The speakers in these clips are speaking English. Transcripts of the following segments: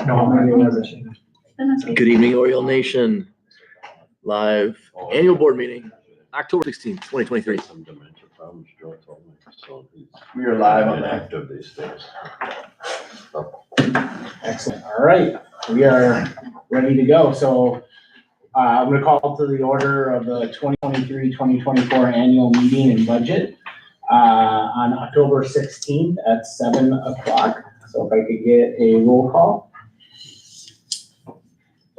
Good evening, Oriole Nation. Live annual board meeting, October 16th, 2023. Some dementia problems, Joe told me, so he's We are live on that. active these days. Excellent. All right, we are ready to go. So I'm going to call to the order of the 2023-2024 annual meeting and budget on October 16th at 7 o'clock. So if I could get a roll call.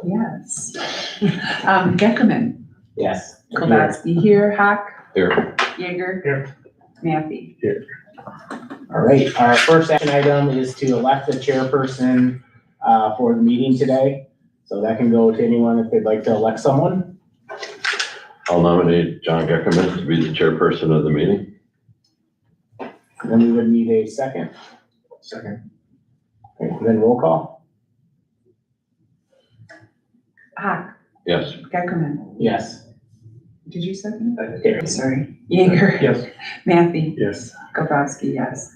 Yes. Deckerman. Yes. Kovatsky here. Hack. Here. Yeager. Here. Matthew. Here. All right, our first action item is to elect the chairperson for the meeting today. So that can go to anyone if they'd like to elect someone. I'll nominate John Geckerman to be the chairperson of the meeting. Then we would need a second. Second. Okay, then roll call. Hack. Yes. Deckerman. Yes. Did you second it? Okay. Sorry. Yeager. Yes. Matthew. Yes. Kovatsky, yes.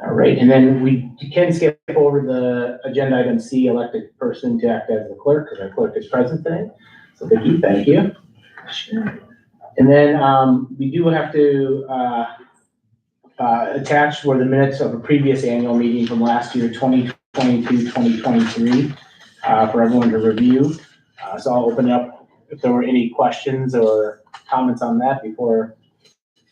All right, and then we can skip over the agenda item C, elected person to act as the clerk, because our clerk is present today. So Vicki, thank you. Sure. And then we do have to attach were the minutes of a previous annual meeting from last year, 2022-2023, for everyone to review. So I'll open it up if there were any questions or comments on that before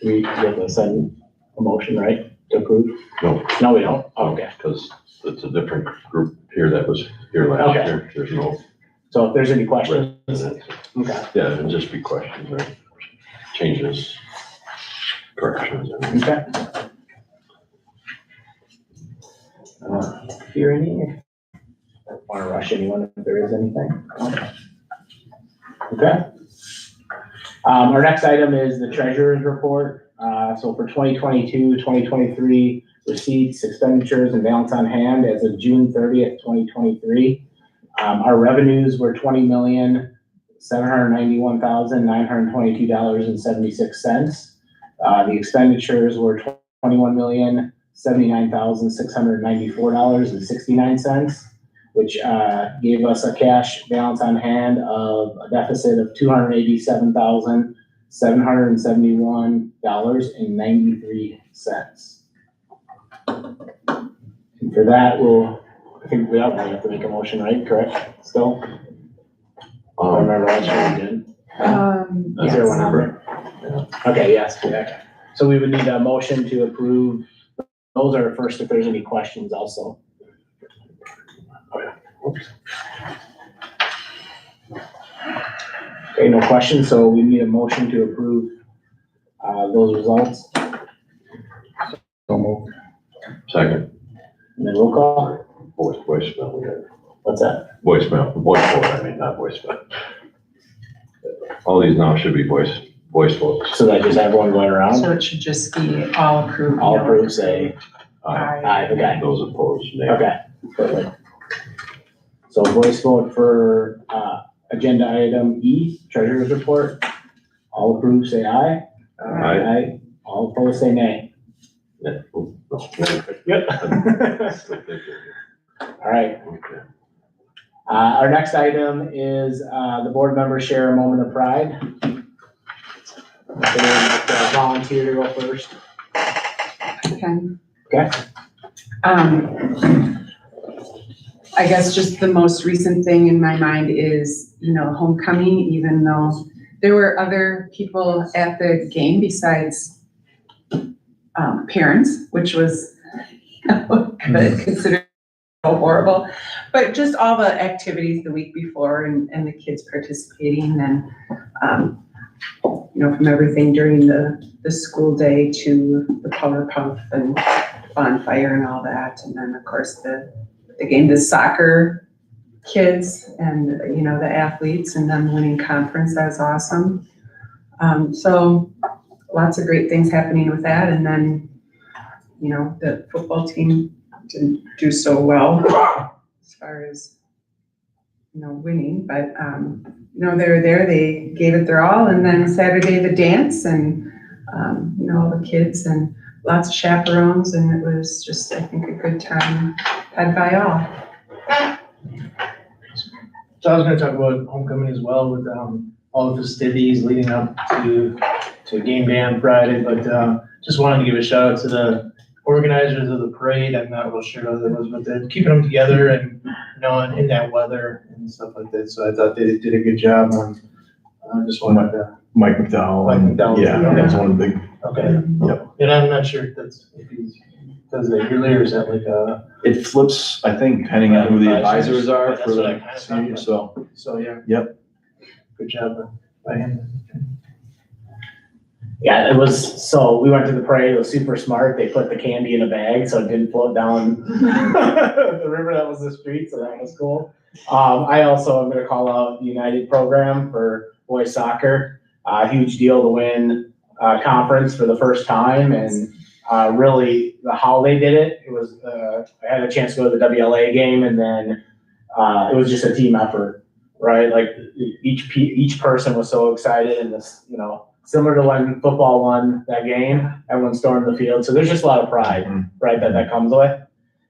we get to send a motion, right, to approve? No. No, we don't? Oh, okay. Because it's a different group here that was here last Okay. year. There's no. So if there's any questions, residents. okay. Yeah, it'd just be questions, right? Changes, corrections. and- Okay. Hear any? I don't want to rush anyone if there is anything. Okay. Our next item is the treasurer's report. So for 2022-2023 receipts, expenditures, and balance on hand as of June 30th, 2023. Our revenues were $20,791,922.76. The expenditures were $21,079,694.69, which gave us a cash balance on hand of a deficit of $287,771.93. And for that, I think we don't have to make a motion, right? Correct? Still? I remember last year we did. Is there one on there? Okay, yes, yeah. So we would need a motion to approve. Those are first if there's any questions also. Okay, no questions, so we need a motion to approve those results. So moved. Second. And then roll call. Voicemail. We got What's that? voicemail, voice vote, I mean, not voicemail. All these now should be voice votes. So that just everyone going around? So it should just be all approved. All approved, say Aye. aye, okay. Those opposed, nay. Okay, perfect. So voice vote for agenda item E, treasurer's report. All approved, say aye. Aye. All opposed, say nay. Yeah. Oh, no, nay. Yep. All right. Okay. Our next item is the board members share a moment of pride. Volunteer to go first. Okay. Okay. I guess just the most recent thing in my mind is, homecoming, even though there were other people at the game besides parents, which was good considering how horrible, but just all the activities the week before and the kids participating and, from everything during the school day to the Power Puff and bonfire and all that. And then of course the game, the soccer kids and, the athletes and them winning conference, that was awesome. So lots of great things happening with that. And then, the football team didn't do so well as far as, winning, but, they were there, they gave it their all. And then Saturday, the dance and, all the kids and lots of chaperones. And it was just, I think, a good time had by all. So I was gonna talk about homecoming as well with, all the festivities leading up to game day on Friday, but, just wanted to give a shout out to the organizers of the parade. I'm not real sure how that was, but they're keeping them together and, you know, in that weather and stuff like that. So I thought they did a good job on, just wanted to. Mike McDowell. Mike McDowell. Yeah, that's one of the big. Okay. Yep. And I'm not sure if he does that yearly or is that like a. It flips, I think, depending on who the advisors are That's for what I the kinda senior, thought. so. So, yeah. Yep. Good job by him. Yeah, it was, so we went to the parade, it was super smart, they put the candy in a bag, so it didn't float down the river that was the street, so that was cool. I also am gonna call out the United program for boys soccer, huge deal to win, conference for the first time, and, really, how they did it, it was, I had a chance to go to the WLA game, and then, it was just a team effort, right, like, each person was so excited, and this, you know, similar to when football won that game, everyone stormed the field. So there's just a lot of pride, right, that comes with.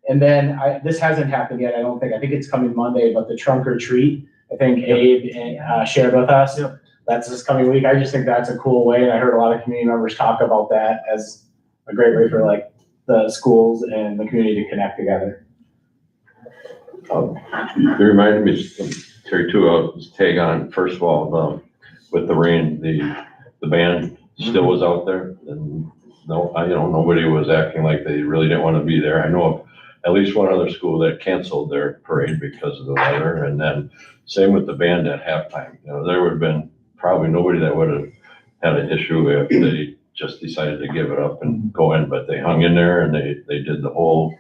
And then this hasn't happened yet, I don't think. I think it's coming Monday, but the trunk or treat, I think Abe shared with us. Yep. That's this coming week. I just think that's a cool way. And I heard a lot of community members talk about that as a great way for like the schools and the community to connect together. It reminded me, Terry too, I'll just tag on, first of all, with the rain, the band still was out there, and nobody was acting like they really didn't want to be there. I know of at least one other school that canceled their parade because of the weather, and then same with the band at halftime. You know, there would have been probably nobody that would have had an issue if they just decided to give it up and go in, but they hung in there and they did the whole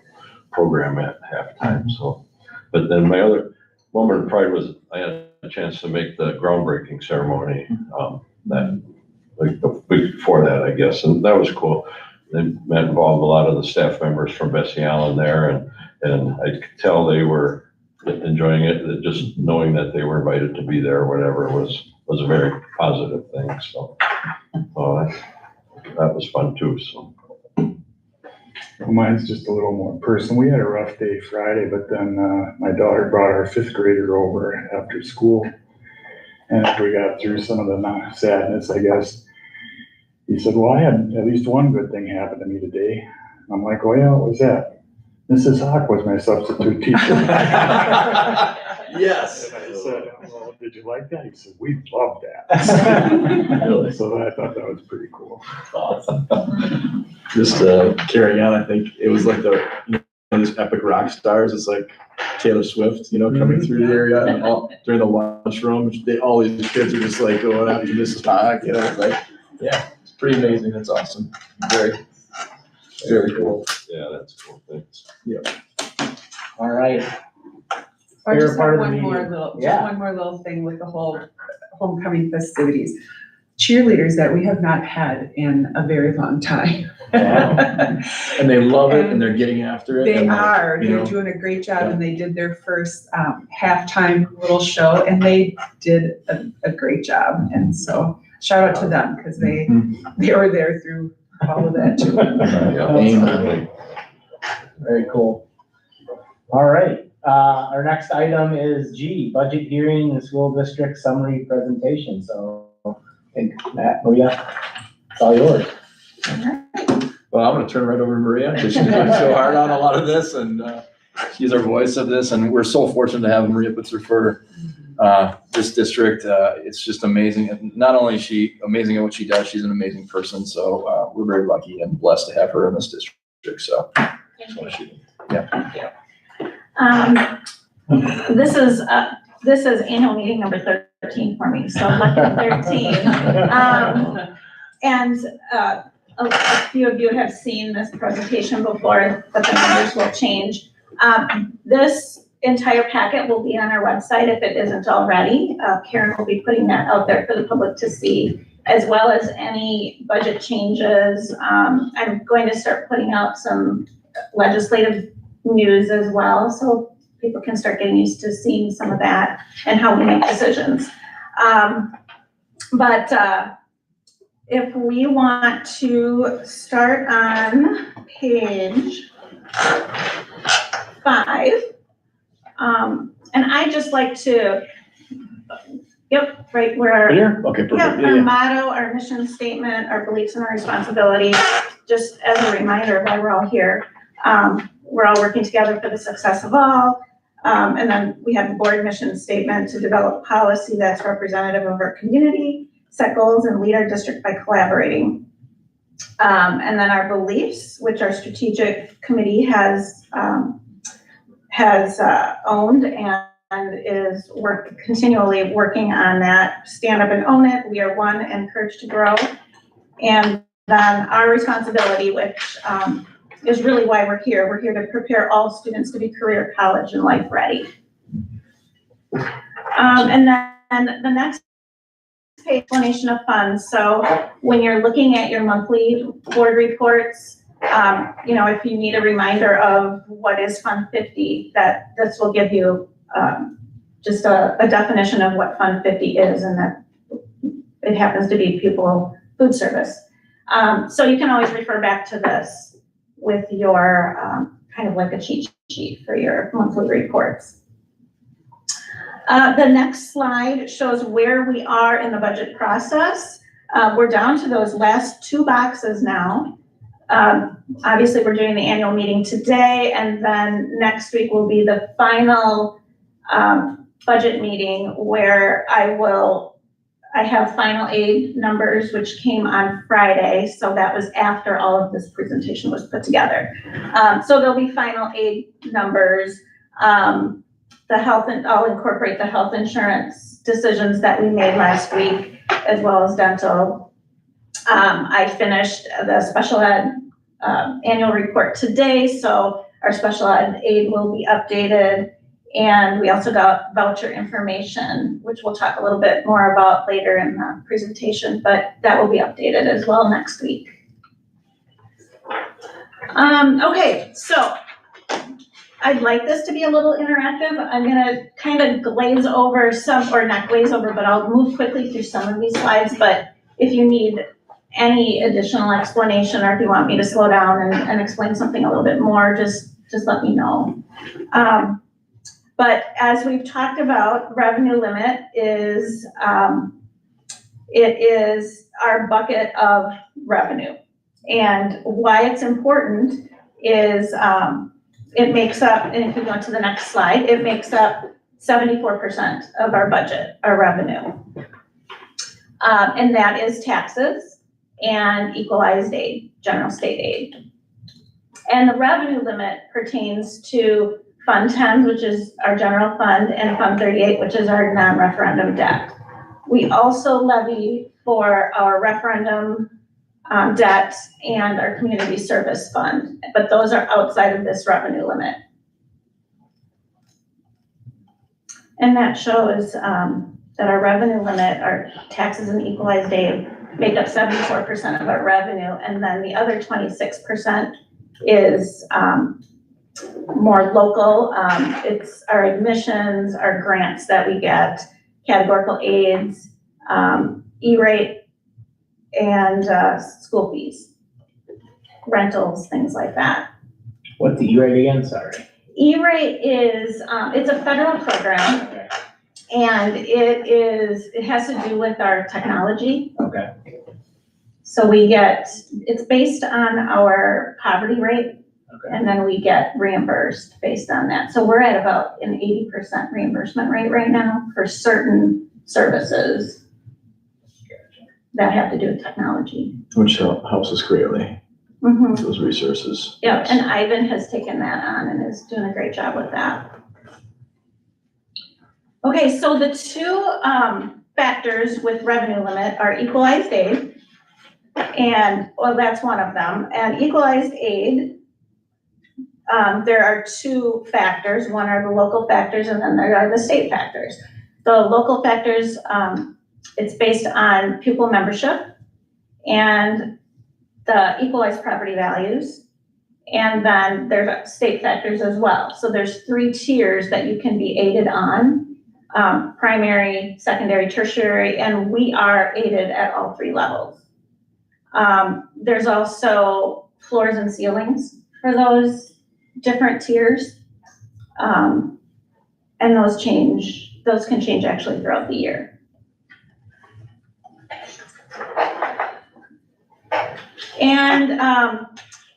program at halftime. So, but then my other moment of pride was I had a chance to make the groundbreaking ceremony that like the week before that, I guess, and that was cool. They involved a lot of the staff members from Bessie Allen there, and I could tell they were enjoying it. Just knowing that they were invited to be there or whatever was a very positive thing. So that was fun too. So mine's just a little more personal. We had a rough day Friday, but then my daughter brought our 5th grader over after school. And after we got through some of the sadness, I guess, he said, well, I had at least one good thing happen to me today. I'm like, oh yeah, what was that? Mrs. Hawk was my substitute teacher. Yes. And I said, well, did you like that? He said, we love that. So I thought that was pretty cool. Awesome. Just carrying on, I think it was like these epic rock stars. It's like Taylor Swift, coming through the area, and during the lunchroom, all these kids are just like going after Mrs. Hawk, yeah, it's pretty amazing. That's awesome. Very cool. yeah, that's cool. Thanks. All right. Or just Favorite part of the one more meeting. little, Yeah. just one more little thing with the whole homecoming festivities. Cheerleaders that we have not had in a very long time. And they love it, and they're getting after it. They and are, you they're know, doing a great job, and they did their first halftime little show, and they did a great job. And so shout out to them, because they were there through all of that too. Amen. Very cool. All right, our next item is G, budget hearing and school district summary presentation. So I think Matt, Maria, it's all yours. Well, I'm gonna turn right over to Maria, because she's been so hard on a lot of this, and she's our voice of this, and we're so fortunate to have Maria Putzer for this district. It's just amazing, and not only is she amazing at what she does, she's an amazing person, so we're very lucky and blessed to have her in this district, so. This is annual meeting number 13 for me, so lucky 13. And a few of you have seen this presentation before, but the numbers will change. This entire packet will be on our website if it isn't already. Karen will be putting that out there for the public to see, as well as any budget changes. I'm going to start putting out some legislative news as well, so people can start getting used to seeing some of that and how we make decisions. But if we want to start on page 5, And I just like to, yep, right where. Here? Okay, Yeah, perfect. our motto, our mission statement, our beliefs and our responsibilities, just as a reminder of why we're all here. We're all working together for the success of all. And then we have the board mission statement to develop policy that's representative of our community, set goals and lead our district by collaborating. And then our beliefs, which our strategic committee has owned and is continually working on that. Stand up and own it. We are one and encouraged to grow. And then our responsibility, which is really why we're here. We're here to prepare all students to be career, college, and life ready. And then the next page, explanation of funds. So when you're looking at your monthly board reports, if you need a reminder of what is Fund 50, this will give you just a definition of what Fund 50 is, and that it happens to be pupil food service. So you can always refer back to this with your kind of like a cheat sheet for your monthly reports. The next slide shows where we are in the budget process. We're down to those last 2 boxes now. Obviously, we're doing the annual meeting today, and then next week will be the final budget meeting where I have final aid numbers, which came on Friday. So that was after all of this presentation was put together. So there'll be final aid numbers. I'll incorporate the health insurance decisions that we made last week, as well as dental. I finished the special ed annual report today, so our special ed aid will be updated. And we also got voucher information, which we'll talk a little bit more about later in the presentation, but that will be updated as well next week. Okay, so I'd like this to be a little interactive. I'm gonna kind of glaze over not glaze over, but I'll move quickly through some of these slides. But if you need any additional explanation, or if you want me to slow down and explain something a little bit more, just let me know. But as we've talked about, revenue limit is, it is our bucket of revenue. And why it's important is it makes up, and if you go to the next slide, it makes up 74% of our budget, our revenue. And that is taxes and equalized aid, general state aid. And the revenue limit pertains to Fund 10, which is our general fund, and Fund 38, which is our non-referendum debt. We also levy for our referendum debt and our community service fund, but those are outside of this revenue limit. And that shows that our revenue limit, our taxes and equalized aid, make up 74% of our revenue, and then the other 26% is more local. It's our admissions, our grants that we get, categorical aids, E-rate, and school fees, rentals, things like that. What's the E-rate again? Sorry. E-rate is, it's a federal program, and it has to do with our technology. Okay. So it's based on our poverty rate. Okay. And then we get reimbursed based on that. So we're at about an 80% reimbursement rate right now for certain services that have to do with technology. Which helps us greatly, Mm-hmm. those resources. Yeah, and Ivan has taken that on and is doing a great job with that. Okay, so the two factors with revenue limit are equalized aid, and, well, that's one of them. And equalized aid, there are two factors. One are the local factors, and then there are the state factors. The local factors, it's based on pupil membership and the equalized property values. And then there's state factors as well. So there's 3 tiers that you can be aided on, primary, secondary, tertiary, and we are aided at all 3 levels. There's also floors and ceilings for those different tiers. And those can change actually throughout the year. And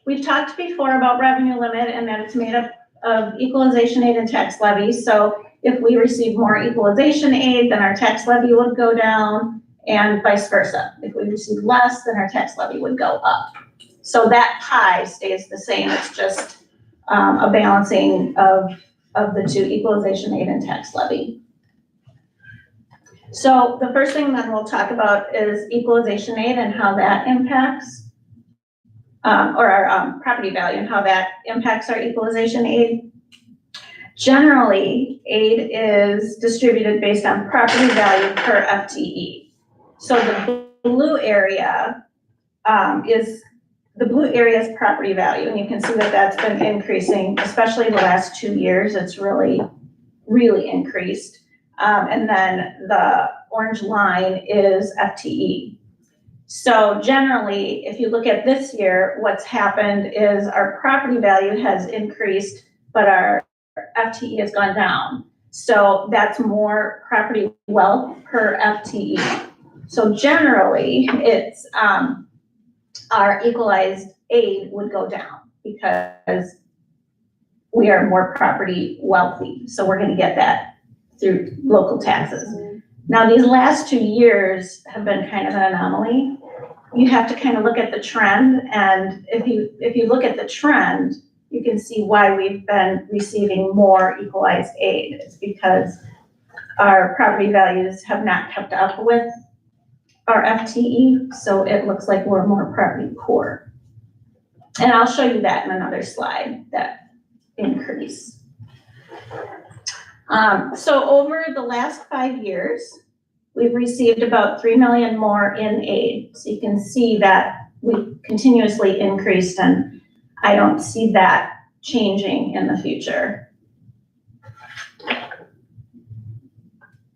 we've talked before about revenue limit and that it's made up of equalization aid and tax levy. So if we receive more equalization aid, then our tax levy would go down, and vice versa. If we receive less, then our tax levy would go up. So that pie stays the same. It's just a balancing of the two, equalization aid and tax levy. So the first thing that we'll talk about is equalization aid and how that impacts, or our property value and how that impacts our equalization aid. Generally, aid is distributed based on property value per FTE. So the blue area is property value, and you can see that that's been increasing, especially the last 2 years. It's really, really increased. And then the orange line is FTE. So generally, if you look at this year, what's happened is our property value has increased, but our FTE has gone down. So that's more property wealth per FTE. So generally, it's our equalized aid would go down because we are more property wealthy. So we're going to get that through local taxes. Now, these last 2 years have been kind of an anomaly. You have to kind of look at the trend, and if you look at the trend, you can see why we've been receiving more equalized aid. It's because our property values have not kept up with our FTE, so it looks like we're more property poor. And I'll show you that in another slide, that increase. So over the last 5 years, we've received about 3 million more in aid. So you can see that we've continuously increased, and I don't see that changing in the future.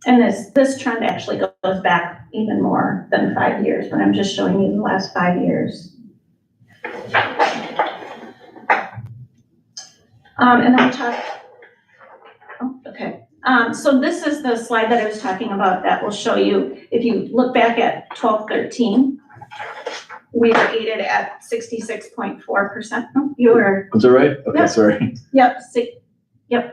And this trend actually goes back even more than 5 years, but I'm just showing you the last 5 years. And then we talk, okay. So this is the slide that I was talking about that will show you, if you look back at 12-13, we were aided at 66.4%. Oh, you were. Was it right? Okay, Yep. sorry. Yep,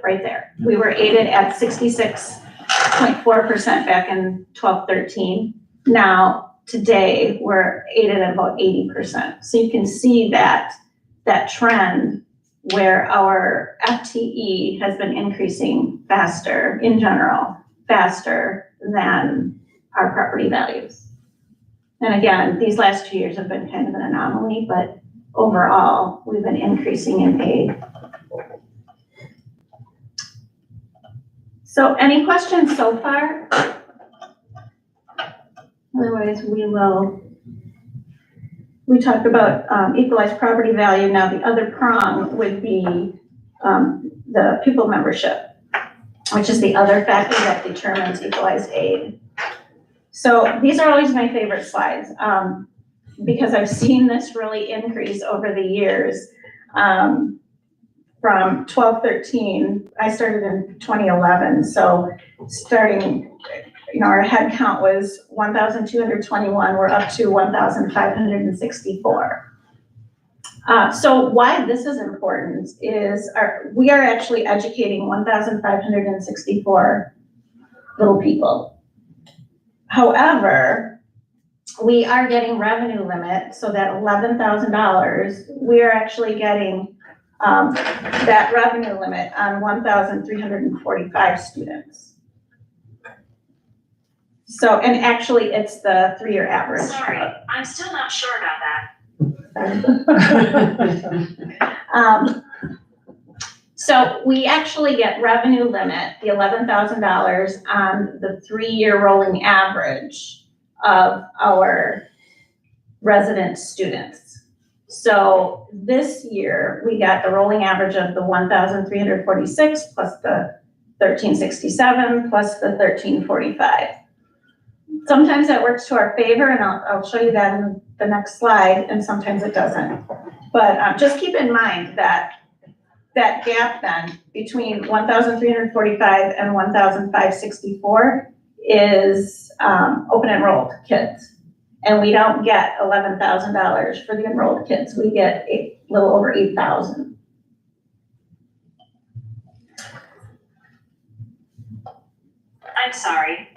right there. We were aided at 66.4% back in 12-13. Now, today, we're aided at about 80%. So you can see that trend where our FTE has been increasing faster, in general, faster than our property values. And again, these last 2 years have been kind of an anomaly, but overall, we've been increasing in aid. So any questions so far? Otherwise, we talked about equalized property value. Now the other prong would be the pupil membership, which is the other factor that determines equalized aid. So these are always my favorite slides because I've seen this really increase over the years. From 12-13, I started in 2011. So starting, our head count was 1,221. We're up to 1,564. So why this is important is we are actually educating 1,564 little people. However, we are getting revenue limit, so that $11,000, we are actually getting that revenue limit on 1,345 students. So, and actually it's the 3-year average. Sorry, I'm still not sure about that. So we actually get revenue limit, the $11,000 on the 3-year rolling average of our resident students. So this year we got the rolling average of the 1,346 plus the 1,367 plus the 1,345. Sometimes that works to our favor, and I'll show you that in the next slide, and sometimes it doesn't. But just keep in mind that that gap then between 1,345 and 1,564 is, open enrolled kids. And we don't get $11,000 for the enrolled kids. We get a little over 8,000. I'm sorry.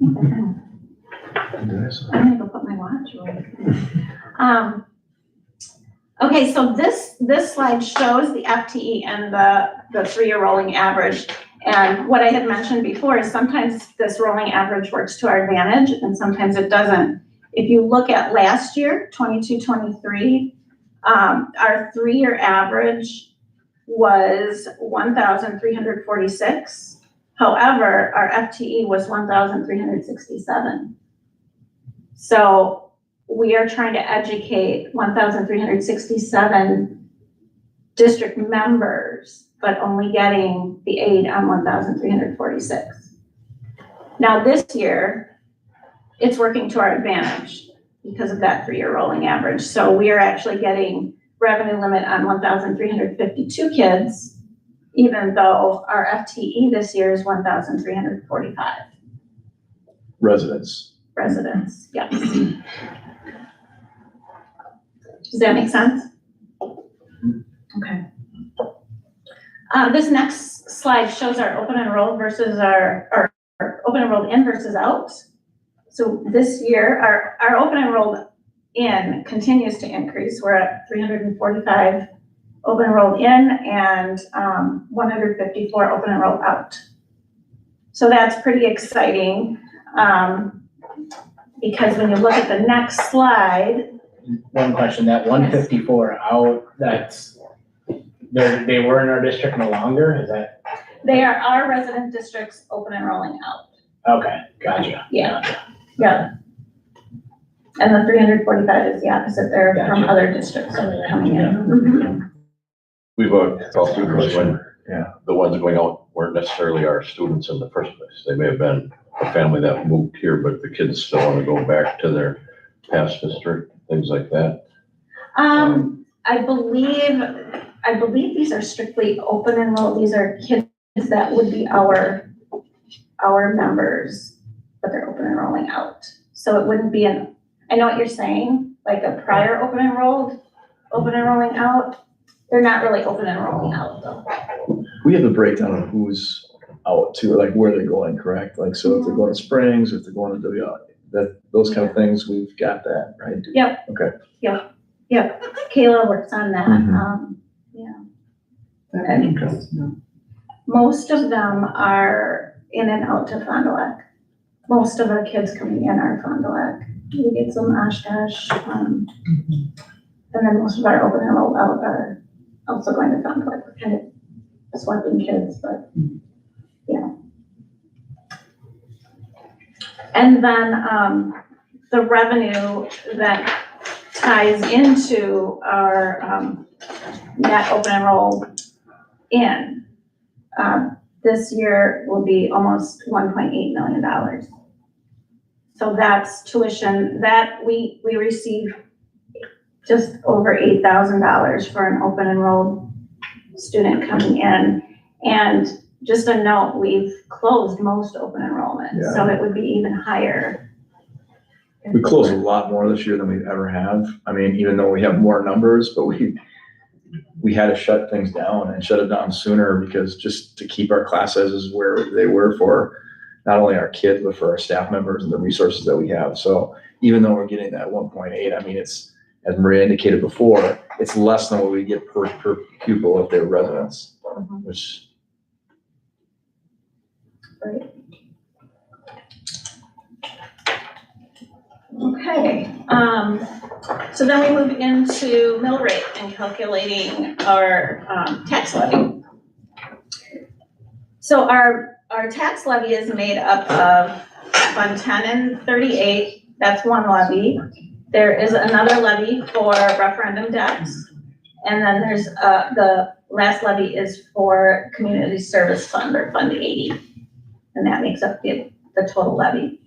I'm gonna go put my watch away. Okay, so this slide shows the FTE and the 3-year rolling average. And what I had mentioned before is sometimes this rolling average works to our advantage and sometimes it doesn't. If you look at last year, 22-23, our 3-year average was 1,346. However, our FTE was 1,367. So we are trying to educate 1,367 district members, but only getting the aid on 1,346. Now this year, it's working to our advantage because of that 3-year rolling average. So we are actually getting revenue limit on 1,352 kids, even though our FTE this year is 1,345 Residents. residents, yes. Does that make sense? Okay. This next slide shows our open enrolled versus our open enrolled in versus out. So this year, our open enrolled in continues to increase. We're at 345 open enrolled in and 154 open enrolled out. So that's pretty exciting because when you look at the next slide. One question, that 154 out, that's, they were in our district no longer, is that? They are our resident districts open enrolling out. Okay, gotcha. Yeah. Yeah. And the 345 is the opposite. They're from Gotcha. other districts coming in. Mhm. We've all students when, Yeah. the ones going out weren't necessarily our students in the first place. They may have been a family that moved here, but the kids still want to go back to their past district, things like that. I believe these are strictly open enrolled. These are kids that would be our members, but they're open enrolling out. So it wouldn't be I know what you're saying, like a prior open enrolling out. They're not really open enrolling out though. We have the breakdown of who's out too, like where they're going, correct? Like, so if they're going to Springs, if they're going to those kind of things, we've got that, right? Yep. Okay. Yep. Kayla works on that. Mhm. Yeah. And most of them are in and out to Fond du Lac. Most of our kids coming in are Fond du Lac. We get some Oshkosh, and then most of our open enrolled out are also going to Fond du Lac. We're kind of swapping kids, but yeah. And then the revenue that ties into our net open enrolled in this year will be almost $1.8 million. So that's tuition that we receive just over $8,000 for an open enrolled student coming in. And just a note, we've closed most open enrollment, so it would be even higher. We closed a lot more this year than we ever have. I mean, even though we have more numbers, but we had to shut things down and shut it down sooner because just to keep our class sizes where they were for not only our kids, but for our staff members and the resources that we have. So even though we're getting that 1.8, I mean, it's, as Maria indicated before, it's less than what we get per pupil if they're residents, which. Right. Okay, so then we move into mill rate and calculating our tax levy. So our tax levy is made up of Fund 10 and 38, that's one levy. There is another levy for referendum debts. And then there's the last levy is for Community Service Fund or Fund 80. And that makes up the total levy.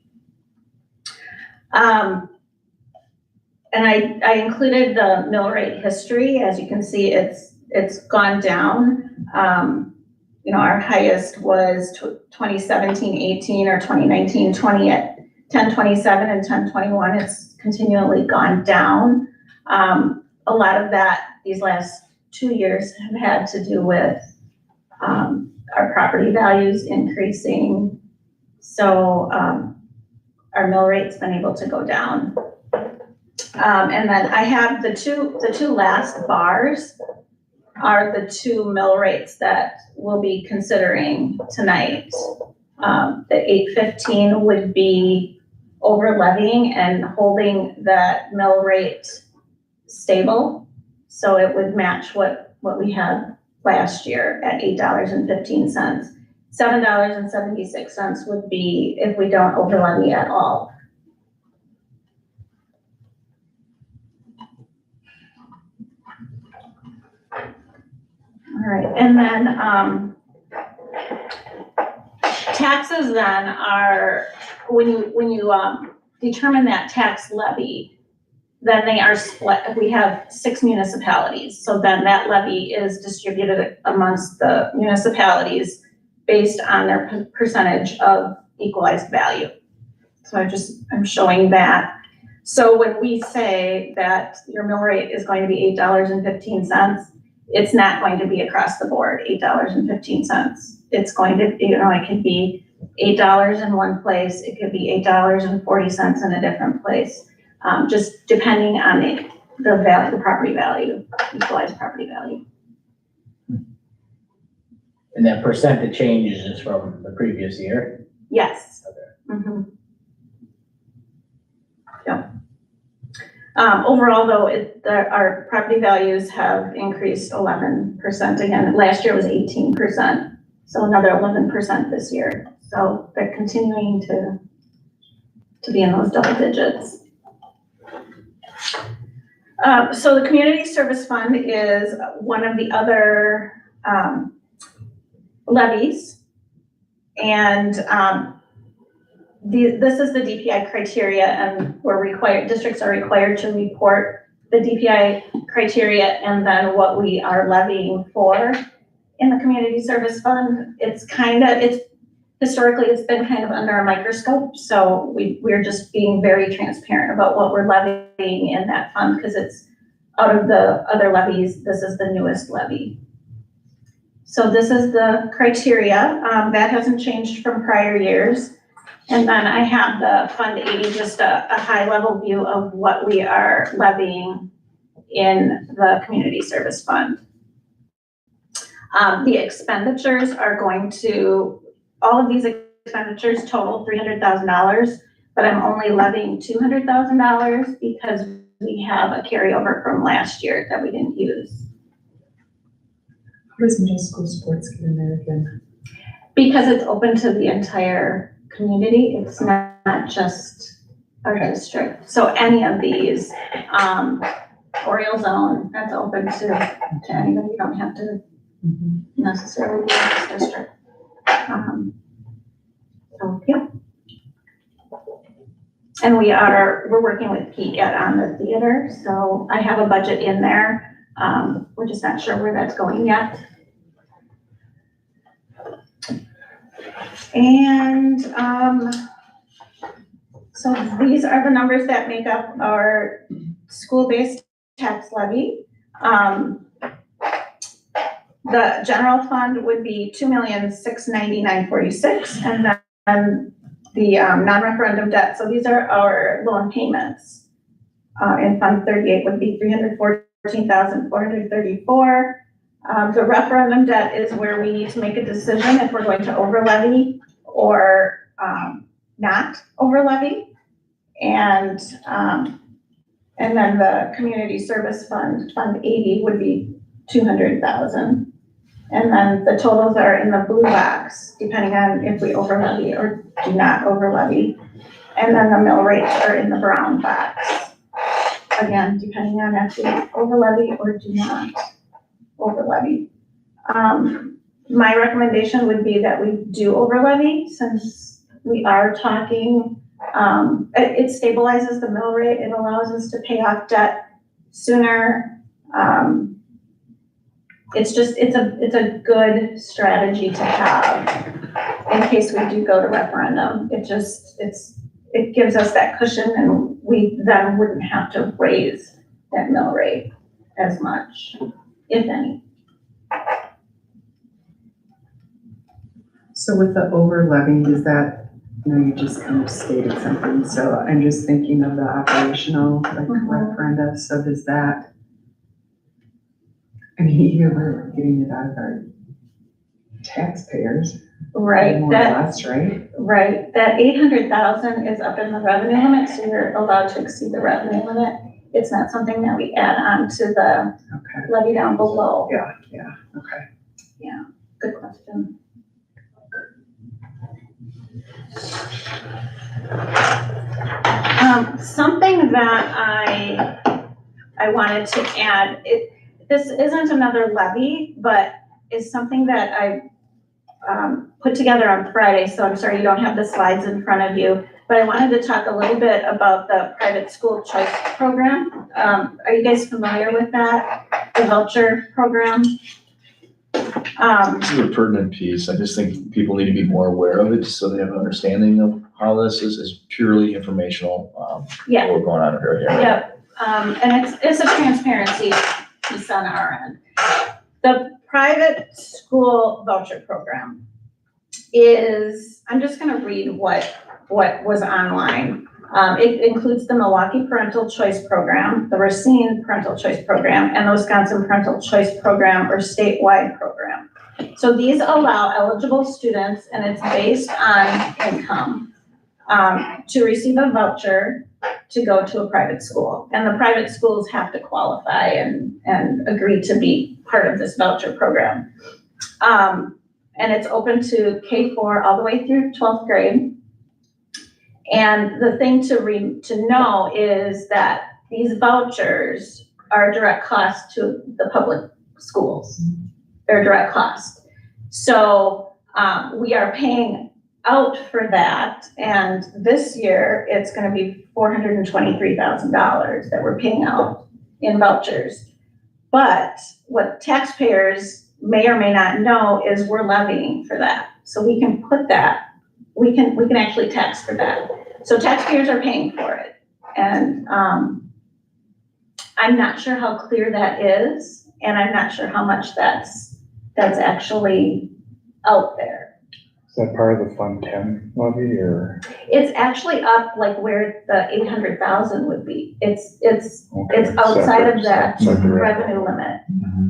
And I included the mill rate history. As you can see, it's gone down. You know, our highest was 2017-18 or 2019-20 at 10.27 and 10.21. It's continually gone down. A lot of that, these last 2 years have had to do with our property values increasing. So our mill rate's been able to go down. And then I have the two last bars are the two mill rates that we'll be considering tonight. The 8.15 would be over levying and holding that mill rate stable. So it would match what we had last year at $8.15. $7.76 would be if we don't over levy at all. All right, and then taxes then are, when you determine that tax levy, then they are split. We have 6 municipalities, so then that levy is distributed amongst the municipalities based on their percentage of equalized value. So I'm showing that. So when we say that your mill rate is going to be $8.15, it's not going to be across the board, $8.15. It's going to, it could be $8 in one place. It could be $8.40 in a different place, just depending on the value, the property value, equalized property value. And that percentage changes is from the previous year? Yes. Okay. Mm-hmm. Yeah. Overall, though, our property values have increased 11% again. Last year was 18%, so another 11% this year. So they're continuing to be in those double digits. So the community service fund is one of the other levies, and this is the DPI criteria, and districts are required to report the DPI criteria and then what we are levying for in the community service fund. Historically it's been kind of under a microscope, so we're just being very transparent about what we're levying in that fund, because it's out of the other levies, this is the newest levy. So this is the criteria. That hasn't changed from prior years. And then I have the Fund 80, just a high level view of what we are levying in the community service fund. The expenditures are going to, all of these expenditures total $300,000, but I'm only levying $200,000 because we have a carryover from last year that we didn't use. How does middle school sports get in there again? Because it's open to the entire community, it's not just our district. So any of these, Oriole Zone, that's open to anybody. You don't have to necessarily be in this district. So yeah. And we're working with Pete yet on the theater, so I have a budget in there. We're just not sure where that's going yet. And so these are the numbers that make up our school-based tax levy. The general fund would be $2,699,46, and then the non-referendum debt. So these are our loan payments. In Fund 38 would be $314,434. The referendum debt is where we need to make a decision if we're going to over levy or not over levy. And then the community service fund, Fund 80, would be $200,000. And then the totals are in the blue box, depending on if we over levy or do not over levy. And then the mill rates are in the brown box. Again, depending on if we over levy or do not over levy. My recommendation would be that we do over levy, since we are talking It stabilizes the mill rate. It allows us to pay off debt sooner. It's a good strategy to have in case we do go to referendum. It gives us that cushion, and we then wouldn't have to raise that mill rate as much, if any. So with the over levy, does that, you just kind of stated something, so I'm just thinking of the operational, like referenda, so does that, I mean, you're getting it out of our taxpayers. Right, More or less, right? Right, that 800,000 is up in the revenue limit, so you're allowed to exceed the revenue limit. It's not something that we add on to the levy down below. Yeah, okay. Yeah, good question. Something that I wanted to add, this isn't another levy, but is something that I put together on Friday, so I'm sorry you don't have the slides in front of you, but I wanted to talk a little bit about the private school choice program. Are you guys familiar with that, the voucher program? This is a pertinent piece. I just think people need to be more aware of it so they have an understanding of how this is purely informational. Yeah. What we're going on here. Yep, and it's a transparency piece on our end. The private school voucher program is, I'm just gonna read what was online. It includes the Milwaukee Parental Choice Program, the Racine Parental Choice Program, and the Wisconsin Parental Choice Program or statewide program. So these allow eligible students, and it's based on income, to receive a voucher to go to a private school. And the private schools have to qualify and agree to be part of this voucher program. And it's open to K-4 all the way through 12th grade. And the thing to know is that these vouchers are direct cost to the public schools. They're direct cost. So we are paying out for that, and this year it's going to be $423,000 that we're paying out in vouchers. But what taxpayers may or may not know is we're levying for that. So we can put that, we can actually tax for that. So taxpayers are paying for it. And I'm not sure how clear that is, and I'm not sure how much that's actually out there. Is that part of the Fund 10 levy or? It's actually up like where the 800,000 would be. It's Okay, outside of separate, that separate. revenue limit.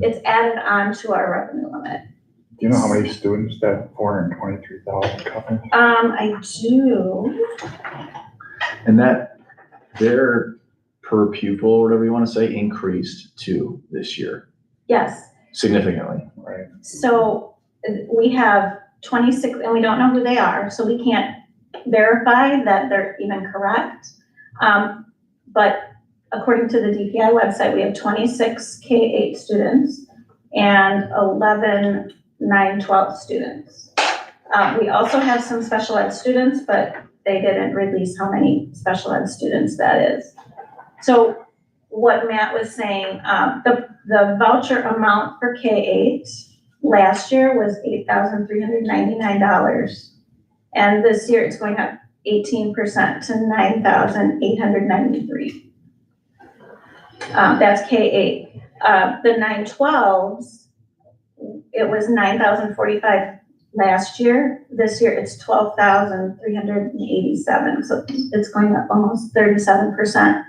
It's added on to our revenue limit. Do you know how many students that 423,000 covers? I do. And that their per pupil, or whatever you want to say, increased too this year Yes. significantly. Right. So we have 26, and we don't know who they are, so we can't verify that they're even correct. But according to the DPI website, we have 26 K-8 students and 11 9-12 students. We also have some special ed students, but they didn't release how many special ed students that is. So what Matt was saying, the voucher amount for K-8 last year was $8,399. And this year it's going up 18% to $9,893. That's K-8. The 9-12s, it was $9,045 last year. This year it's $12,387. So it's going up almost 37%.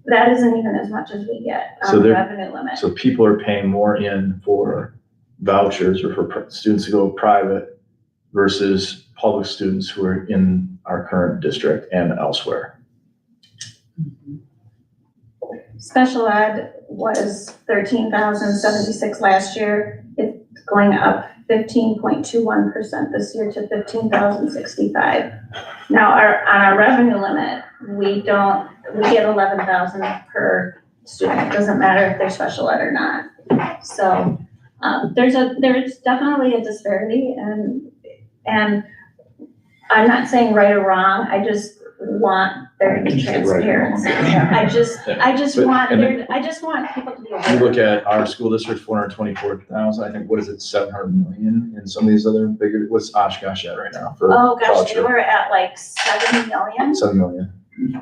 That isn't even as much as we get on the revenue limit. So people are paying more in for vouchers or for students to go private versus public students who are in our current district and elsewhere. Special ed was $13,076 last year. It's going up 15.21% this year to $15,065. Now on our revenue limit, we get 11,000 per student. It doesn't matter if they're special ed or not. So there's definitely a disparity, and I'm not saying right or wrong. want there to be transparency. I just But- want and there, I just want people to be You aware. look at our school district, 424,000, I think, what is it, 700 million in some of these other bigger, what's Oshkosh at right now for Oh, gosh, they voucher? were at like 7 million. 7 million.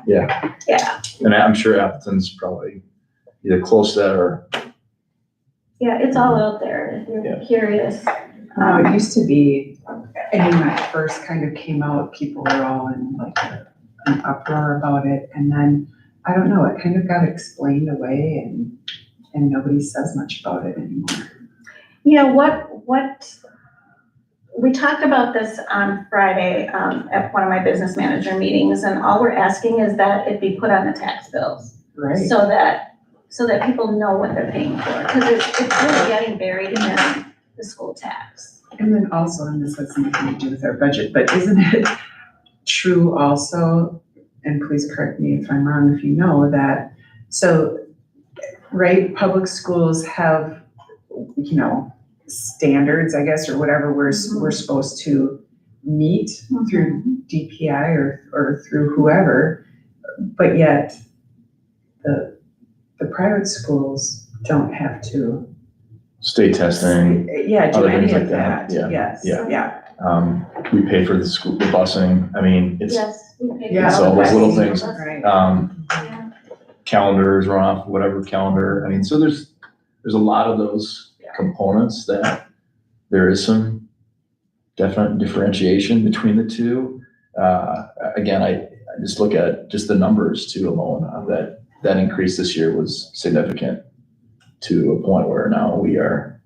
Yeah, Yeah, and I'm sure Appleton's probably either close to that or, yeah, it's all out there if you're curious. It used to be, and when it first kind of came out, people were all in like an uproar about it. And then, I don't know, it kind of got explained away and nobody says much about it anymore. You know, what, we talked about this on Friday, at one of my business manager meetings, and all we're asking is that it be put on the tax bills. Right. So that people know what they're paying for, because it's really getting buried in the school tax. And then also, and this has nothing to do with our budget, but isn't it true also, and please correct me if I'm wrong, if you know that, so, right, public schools have, you know, standards, I guess, or whatever we're supposed to meet through DPI or through whoever, but yet the private schools don't have to. state testing. Yeah, do other any things of like that. that, Yeah, yes, yeah. yeah. We pay for the school, the busing, I mean, it's, Yes. we pay for Yeah, it's all all the those little buses. things. Right. Yeah. Calendars run off whatever calendar, I mean, so there's a lot of those components that there is some definite differentiation between the two. Again, I just look at just the numbers too alone, that increase this year was significant to a point where now we are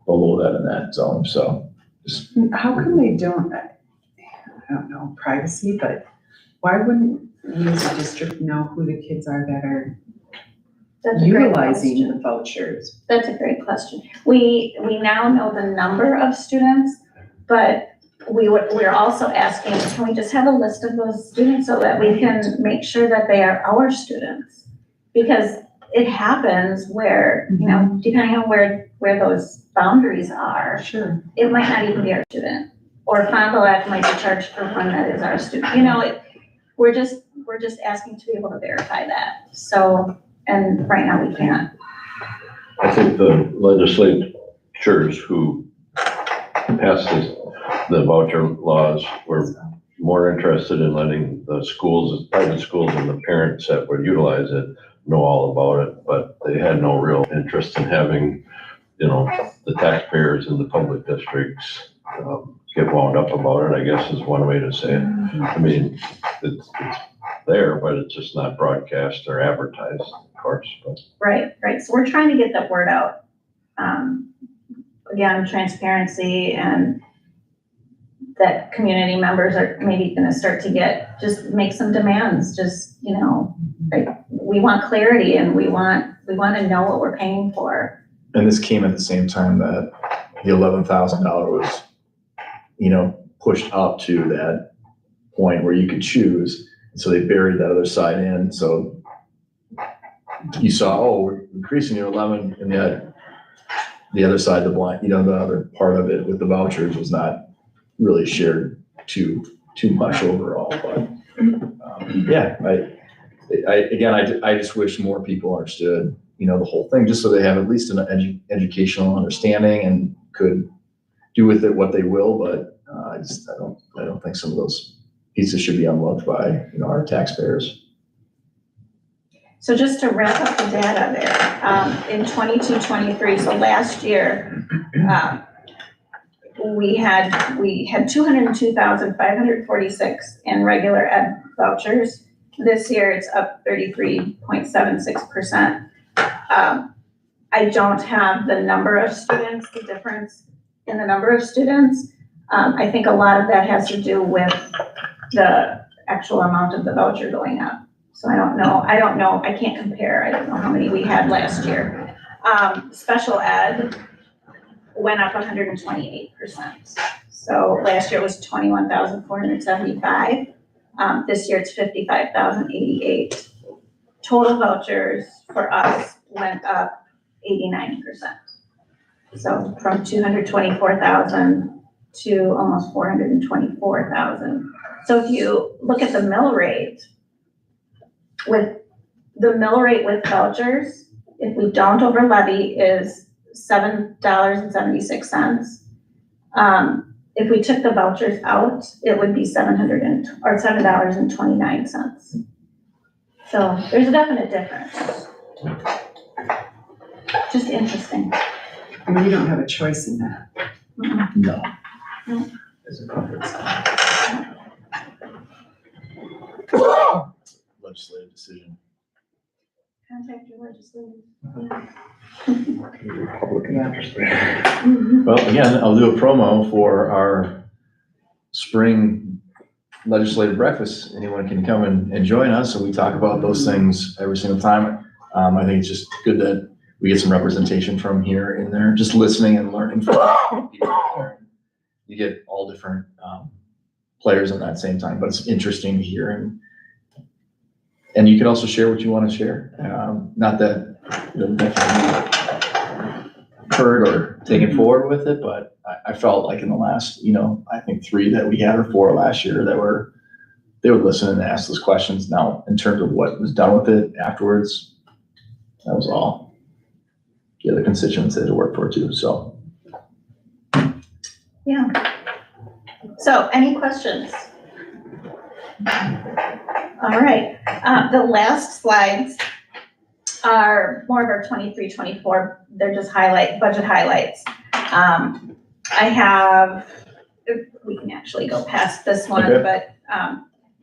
below that in that zone, so. Just, How come they don't, I don't know, privacy, but why wouldn't we as a district know who the kids are that are That's a great utilizing question. the vouchers? That's a great question. We now know the number of students, but we're also asking, can we just have a list of those students so that we can make sure that they are our students? Because it happens where, you know, depending on where those boundaries are, Sure. it might not even be our student. Or Fond du Lac might be charged for one that is our student. You know, we're just asking to be able to verify that. So, and right now we can't. I think the legislatures who passed the voucher laws were more interested in letting the schools, private schools and the parents that would utilize it know all about it, but they had no real interest in having, you know, the taxpayers in the public districts get wound up about it, I guess is one way to say it. I mean, it's there, but it's just not broadcast or advertised, of course, but. Right. So we're trying to get that word out. Again, transparency, and that community members are maybe gonna start to just make some demands, just, you know, like, we want clarity and we want to know what we're paying for. and this came at the same time that the $11,000 was, you know, pushed up to that point where you could choose. So they buried that other side in, so you saw, oh, we're increasing your 11, and yet the other side, the blind, you know, the other part of it with the vouchers was not really shared too much overall, but, yeah, I just wish more people understood, you know, the whole thing, just so they have at least an educational understanding and could do with it what they will, but, I don't think some of those pieces should be unlocked by, you know, our taxpayers. So just to wrap up the data there, in 22-23, so last year, we had 202,546 in regular ed vouchers. This year it's up 33.76%. I don't have the number of students, the difference in the number of students. I think a lot of that has to do with the actual amount of the voucher going up. So I don't know, I can't compare, I don't know how many we had last year. Special ed went up 128%. So last year was 21,475. This year it's 55,088. Total vouchers for us went up 89%. So from 224,000 to almost 424,000. So if you look at the mill rate, with vouchers, if we don't over levy, is $7.76. If we took the vouchers out, it would be $7.29. So there's a definite difference. Just interesting. I mean, you don't have a choice in that. No. As a conference. Legislative decision. Contact your legislator. Republican interest. Well, again, I'll do a promo for our spring legislative breakfast. Anyone can come and join us, and we talk about those things every single time. I think it's just good that we get some representation from here and there, just listening and learning from people there. You get all different players at that same time, but it's interesting to hear, and you can also share what you want to share. Not that you'll definitely heard or taken forward with it, but I felt like in the last, I think 3 that we had or 4 last year they would listen and ask those questions. Now, in terms of what was done with it afterwards, that was all the other constituents that it worked for too, so. Yeah. So any questions? All right. The last slides are more of our 23-24. They're just budget highlights. I have, we can actually go past this one, Okay. but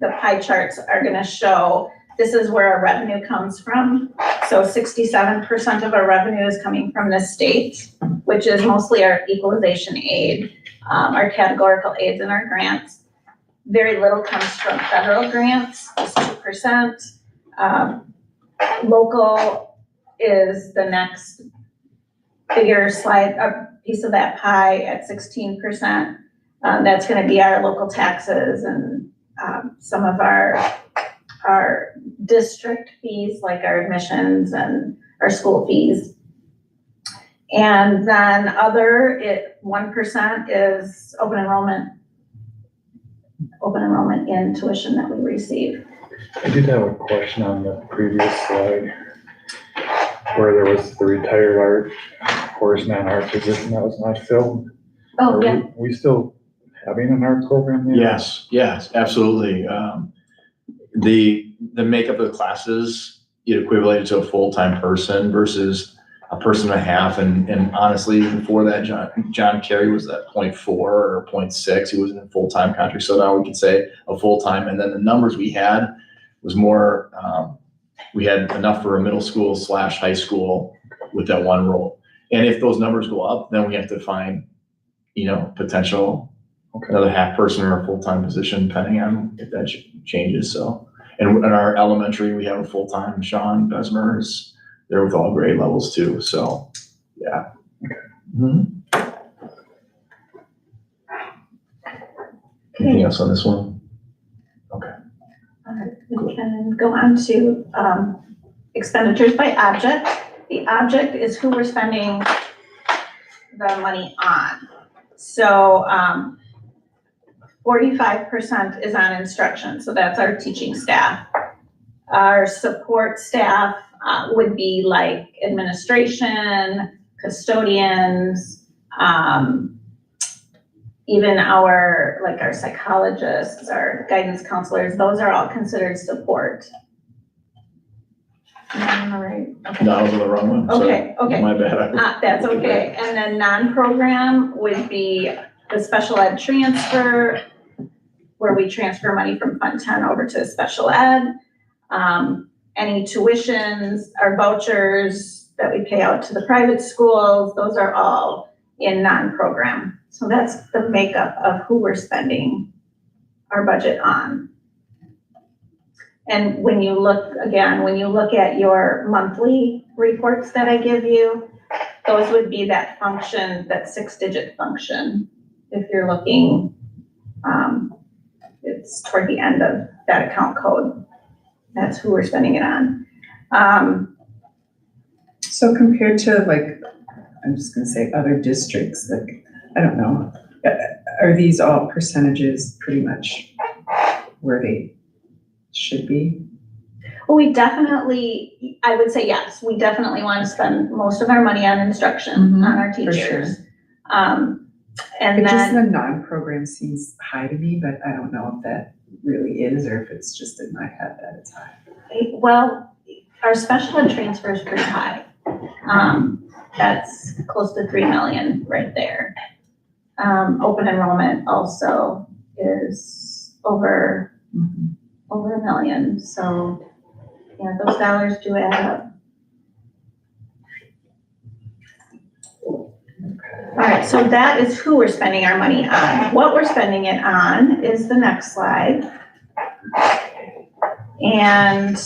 the pie charts are going to show this is where our revenue comes from. So 67% of our revenue is coming from the state, which is mostly our equalization aid, our categorical aids and our grants. Very little comes from federal grants, just 2%. Local is the next bigger piece of that pie at 16%. That's going to be our local taxes and some of our district fees, like our admissions and our school fees. And then 1% is open enrollment in tuition that we receive. I did have a question on the previous slide where there was the retired art horseman art position that was not filled. Oh, Are yeah. we still having an art program there? Yes, absolutely. The makeup of the classes, it equated to a full-time person versus a person and a half. And honestly, before that, John Kerry was at 0.4 or 0.6. He wasn't in full-time contract. So now we could say a full-time. And then the numbers we had was more, we had enough for a middle school / high school with that one role. And if those numbers go up, then we have to find, potential another half person or a full-time position, depending on if that changes. So, and in our elementary, we have a full-time, Sean Besmer is there with all grade levels too. So, yeah. Mm-hmm. Anything else on this one? Okay. We can go on to expenditures by object. The object is who we're spending the money on. So 45% is on instruction, so that's our teaching staff. Our support staff would be like administration, custodians, even our psychologists, our guidance counselors, those are all considered support. Am I right? Okay. No, I was on the wrong one. Okay, okay. My bad. That's okay. And then non-program would be the special ed transfer, where we transfer money from Fund 10 over to special ed. Any tuitions or vouchers that we pay out to the private schools, those are all in non-program. So that's the makeup of who we're spending our budget on. And when you look at your monthly reports that I give you, those would be that function, that 6-digit function. If you're looking, it's toward the end of that account code. That's who we're spending it on. So compared to I'm just gonna say other districts, I don't know. Are these all percentages pretty much where they should be? Well, we definitely, I would say yes, we definitely want to spend most of our money on instruction, Mhm, on our for teachers. sure. And But just then, the non-program seems high to me, but I don't know if that really is, or if it's just in my head that it's high. well, our special ed transfer is pretty high. That's close to 3 million right there. Open enrollment also is over $1 million, so, yeah, those dollars do add up. All right, so that is who we're spending our money on. What we're spending it on is the next slide. And,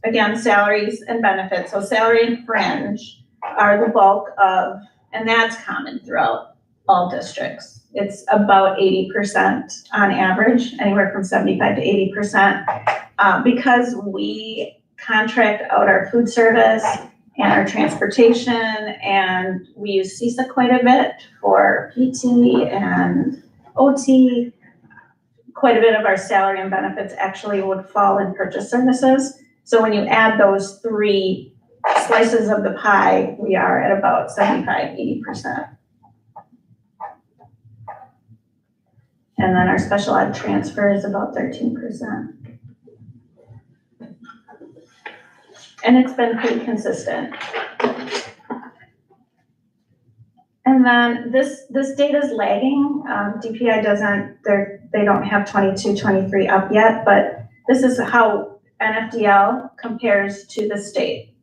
again, salaries and benefits. So salary and fringe are the bulk of, and that's common throughout all districts. It's about 80% on average, anywhere from 75 to 80%. Because we contract out our food service and our transportation, and we use CISA quite a bit for PT and OT. Quite a bit of our salary and benefits actually would fall in purchase services. So when you add those three slices of the pie, we are at about 75, 80%. And then our special ed transfer is about 13%. And it's been pretty consistent. And then this data is lagging. DPI doesn't, they don't have 22, 23 up yet, but this is how NFDL compares to the state.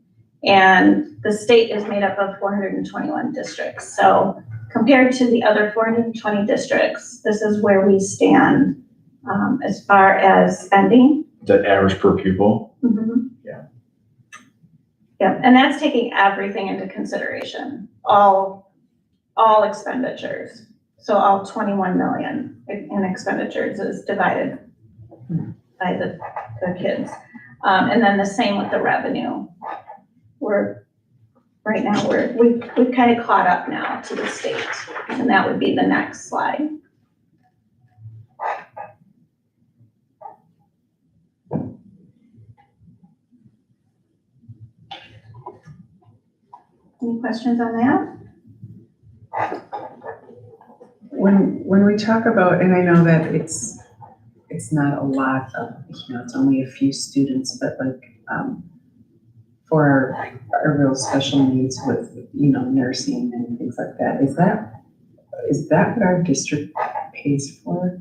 And the state is made up of 421 districts. So compared to the other 420 districts, this is where we stand as far as spending. That average per pupil? Mm-hmm. Yeah. Yeah, and that's taking everything into consideration, all expenditures. So all 21 million in expenditures is divided by the kids. And then the same with the revenue. Right now we've kind of caught up now to the state, and that would be the next slide. Any questions on that? When we talk about, and I know that it's not a lot of, it's only a few students, but like, for our real special needs with, nursing and things like that, is that what our district pays for?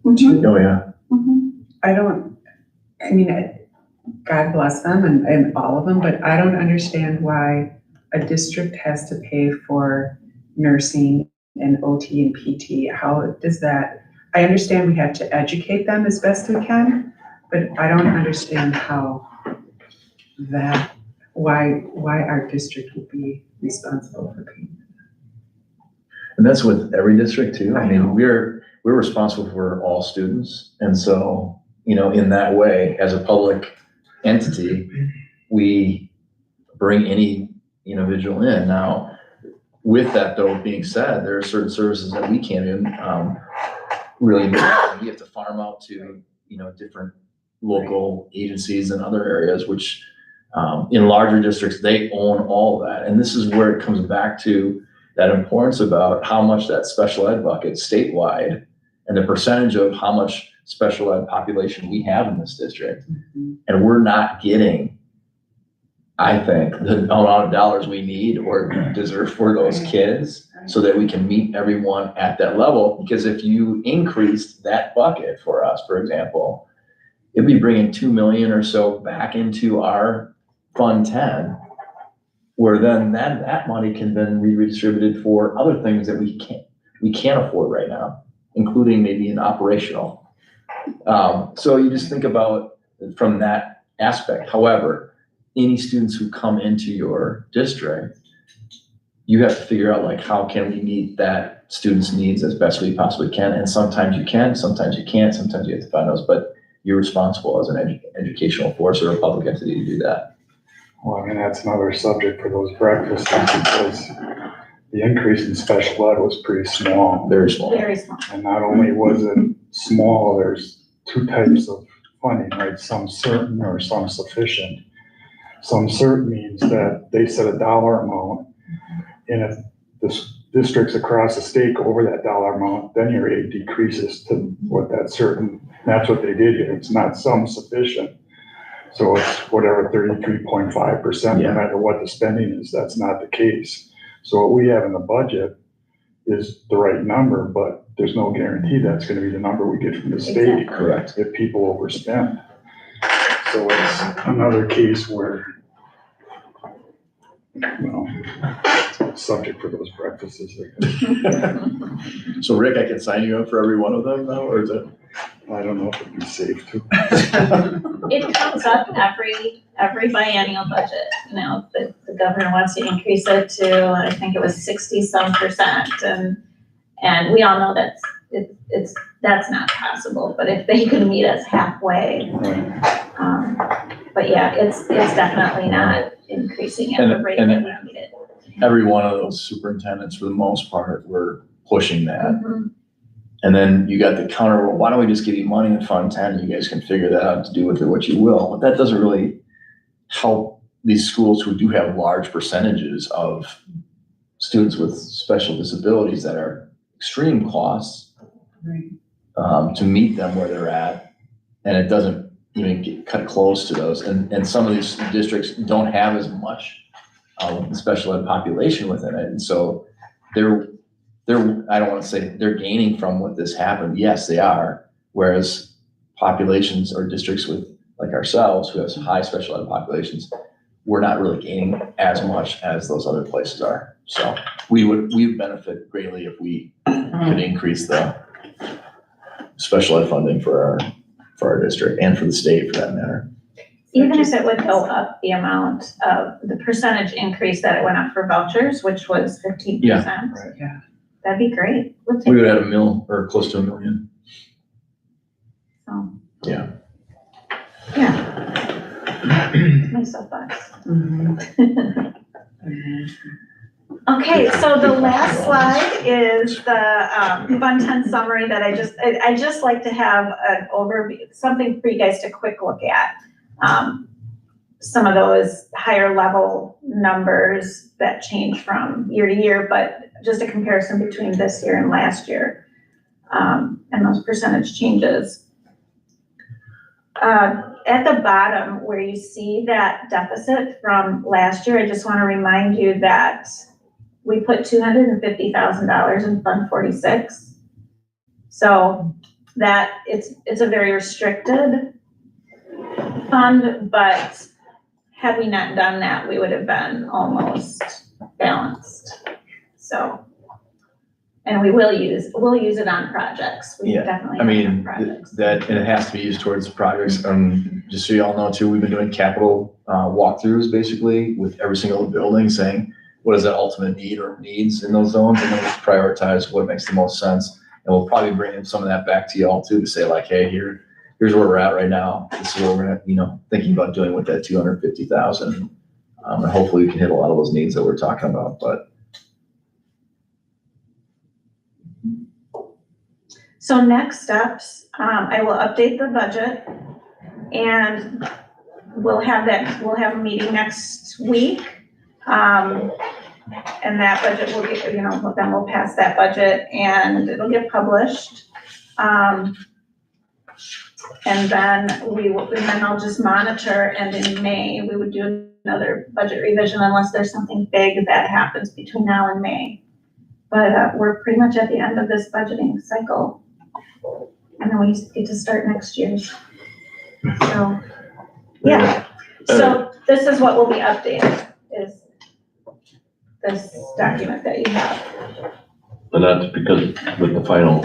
Mhm. Oh, yeah. Mhm. God bless them and all of them, but I don't understand why a district has to pay for nursing and OT and PT. How does that, I understand we have to educate them as best we can, but I don't understand how why our district would be responsible for paying. And that's with every district too. I I mean, know. we're responsible for all students. And so, in that way, as a public entity, we bring any individual in. Now, with that though being said, there are certain services that we can't even really, we have to farm out to, different local agencies and other areas, which in larger districts, they own all of that. And this is where it comes back to that importance about how much that special ed bucket statewide and the percentage of how much special ed population we have in this district. And we're not getting, I think, the amount of dollars we need or deserve for those kids so that we can meet everyone at that level. Because if you increased that bucket for us, for example, it'd be bringing 2 million or so back into our Fund 10, where then that money can then be redistributed for other things that we can't afford right now, including maybe an operational. So you just think about from that aspect. However, any students who come into your district, you have to figure out how can we meet that student's needs as best we possibly can. And sometimes you can, sometimes you can't, sometimes you have to find those, but you're responsible as an educational force or a public entity to do that. Well, that's another subject for those breakfasts, because the increase in special ed was pretty small. Very small. Very small. And not only was it small, there's two types of funding, right? Some certain or some sufficient. Some certain means that they set a dollar amount, and if the districts across the state go over that dollar amount, then your aid decreases to what that certain, that's what they did here. It's not some sufficient. So it's whatever 33.5%, no matter what the spending is. That's not the case. So what we have in the budget is the right number, but there's no guarantee that's gonna be the number we get from the state. Exactly. Correct. If people overspend. So it's another case where, well, subject for those breakfasts, I guess. So Rick, I can sign you up for every one of them now, or is it? I don't know if it'd be safe to. It comes up every biennial budget, you know, the governor wants to increase it to, I think it was 60% and we all know that's not possible, but if they can meet us halfway. But yeah, it's definitely not increasing at the rate that we need it. Every one of those superintendents, for the most part, were pushing that. Mhm. And then you got the counter, well, why don't we just give you money in Fund 10? You guys can figure that out to do with it what you will. But that doesn't really help these schools who do have large percentages of students with special disabilities that are extreme costs to meet them where they're at. And it doesn't even cut close to those. And some of these districts don't have as much special ed population within it. And so they're, I don't want to say they're gaining from what this happened. Yes, they are. Whereas populations or districts with like ourselves, who has high special ed populations, we're not really gaining as much as those other places are. So we would benefit greatly if we could increase the special ed funding for our district and for the state for that matter. Even if it would go up the amount of the percentage increase that it went up for vouchers, which was 15%. Yeah, right. Yeah. That'd be great. We'll take We would have it. had $1 million or close to $1 million. So, Yeah. yeah. My soapbox. Mhm. Okay, so the last slide is the Fund 10 summary that I just like to have an overview, something for you guys to quick look at. Some of those higher level numbers that change from year to year, but just a comparison between this year and last year, and those percentage changes. At the bottom where you see that deficit from last year, I just want to remind you that we put $250,000 in Fund 46. So that it's a very restricted fund, but had we not done that, we would have been almost balanced. So, and we'll use it on projects. We Yeah, definitely. I mean, have on projects. that, and it has to be used towards projects. Just so you all know too, we've been doing capital walkthroughs basically with every single building saying, what is that ultimate need or needs in those zones? And then we prioritize what makes the most sense. And we'll probably bring in some of that back to y'all too, to say like, hey, here's where we're at right now. This is what we're gonna, thinking about doing with that 250,000. And hopefully we can hit a lot of those needs that we're talking about, but. So next steps, I will update the budget and we'll have a meeting next week. And that budget will get, then we'll pass that budget and it'll get published. And then I'll just monitor, and in May, we would do another budget revision unless there's something big that happens between now and May. But we're pretty much at the end of this budgeting cycle. And then we get to start next year's. So, yeah. So this is what will be updated, is this document that you have. And that's because with the final,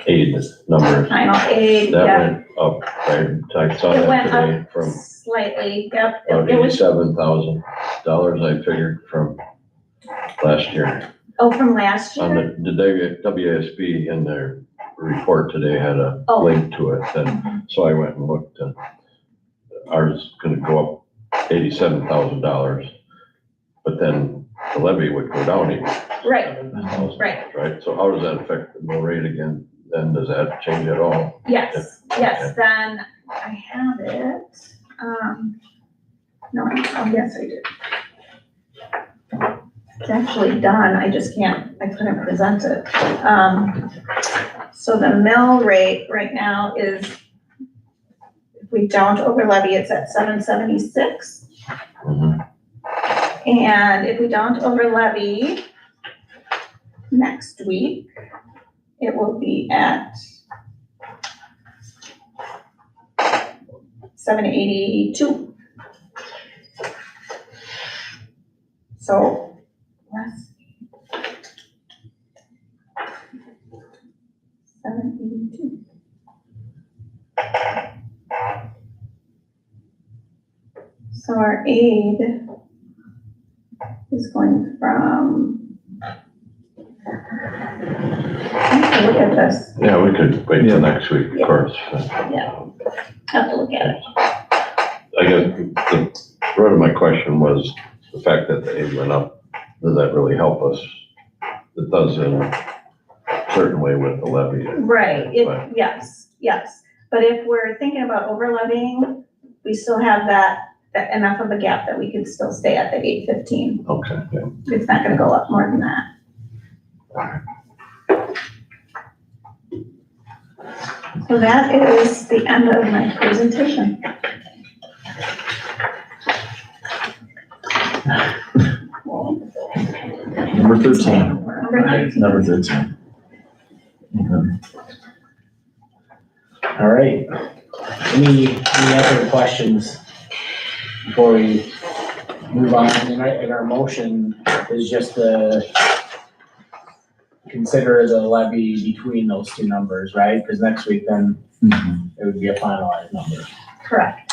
aid numbers, Final aid, that yeah. went up, I saw It that went today up from slightly, yep. about It was, $87,000 I figured from last year. oh, from last On year? the WSB in their report today had a Oh. link to it, and so I went and looked, and ours is gonna go up $87,000. But then the levy would go down even. Right, $7,000, right. Right, so how does that affect the mill rate again? Then does that change at all? Yes, then I have it, no, yes, I did. It's actually done, I just I couldn't present it. So the mill rate right now is, if we don't over levy, it's at 7.76. Mhm. And if we don't over levy next week, it will be at 7.82. So less. 7.82. So our aid is going from, I have to look at this, Yeah, we could wait till next week, of course. Yeah. I have to look at it. I guess the root of my question was the fact that the aid went up. Does that really help us? It does in a certain way with the levy. Right, But- yes. But if we're thinking about over levying, we still have that enough of a gap that we could still stay at the 8.15. Okay, yeah. It's not gonna go up more than that. So that is the end of my presentation. Number 13. Number 13. Number 13. All right. Any other questions before we move on? And our motion is just to consider the levy between those two numbers, right? Because next week then it would be a finalized number. Correct.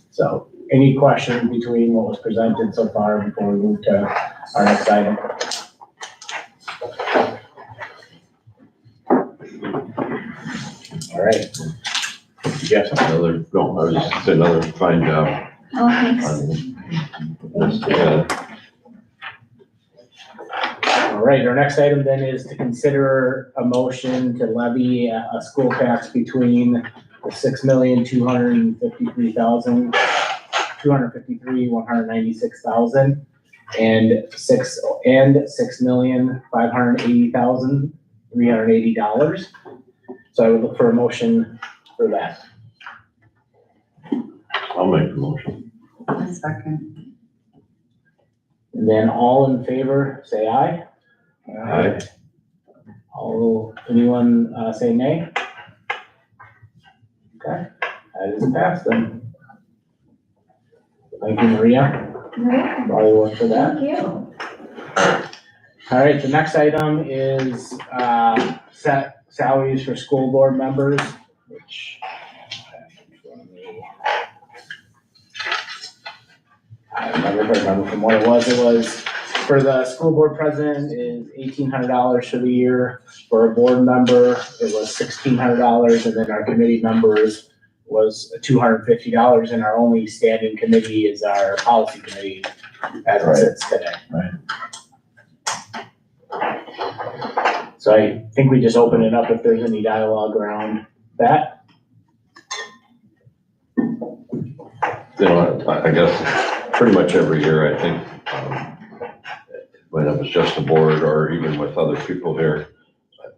So any questions between what was presented so far before we move to our next item? All right. Jeff? Another, no, I was just gonna say another fine job Oh, thanks. on this. Yeah. All right, our next item then is to consider a motion to levy a school tax between the $6,253,196 and $6,580,380. So I would look for a motion for that. I'll make the motion. A second. And then all in favor, say aye. Aye. Anyone say nay? Okay, that is passed then. Thank you, Maria, for all your work for that. Thank you. All right, the next item is set salaries for school board members, which I remember from what it was for the school board president is $1,800 for the year. For a board member, it was $1,600, and then our committee members was $250, and our only standing committee is our policy committee as it sits today. So I think we just open it up if there's any dialogue around that. You know, I guess pretty much every year, I think, when it was just a board or even with other people here,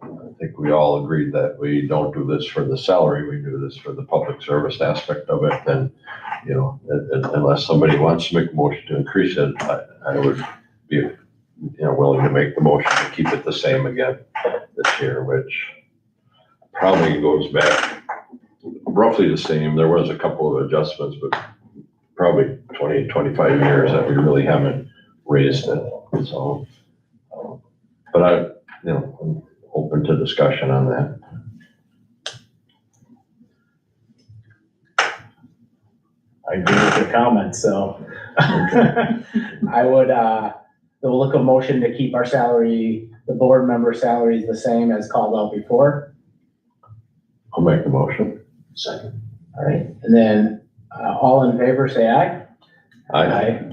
I think we all agreed that we don't do this for the salary, we do this for the public service aspect of it. And, you know, unless somebody wants to make a motion to increase it, I would be, willing to make the motion to keep it the same again this year, which probably goes back roughly the same. There was a couple of adjustments, but probably 20, 25 years that we really haven't raised it. So, but I'm open to discussion on that. I agree with your comments, so I would, we'll look a motion to keep our salary, the board member salaries the same as called out before. I'll make the motion. Second. All right, and then, all in favor, say aye. Aye.